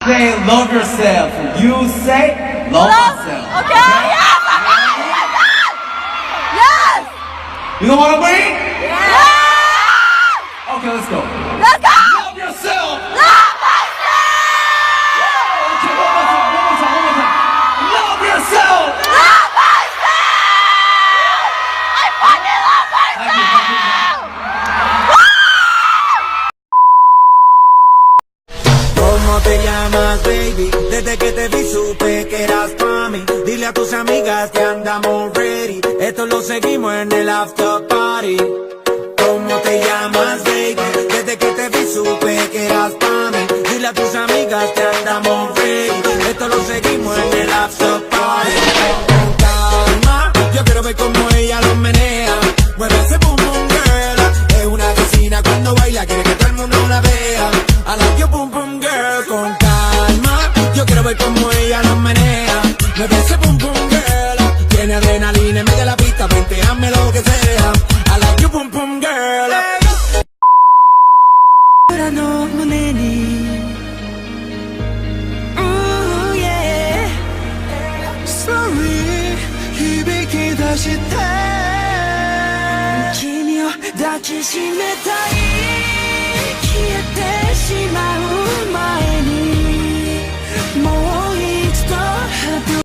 Say love yourself. You say love yourself. Okay? Yes! Yes! You don't want to breathe? Yes! Okay, let's go. Let's go! Love yourself. Love myself! Okay, one more time. Love yourself. Love myself! I fucking love myself! ¿Cómo te llamas, baby? Desde que te vi supe que eras pa' mí. Dile a tus amigas que andamos ready. Esto lo seguimos en el after party. ¿Cómo te llamas, baby? Desde que te vi supe que eras pa' mí. Dile a tus amigas que andamos ready. Esto lo seguimos en el after party. Con calma, yo quiero ver cómo ella lo menea. Mueve ese boom boom girl. Es una asesina cuando baila, quiere que todo el mundo la vea. I like your boom boom girl. Con calma, yo quiero ver cómo ella lo menea. Mueve ese boom boom girl. Tiene adrenalina en medio de la pista, venteame lo que sea. I like your boom boom girl. no 문에니 Oh yeah Sorry響き出して君を抱きしめたい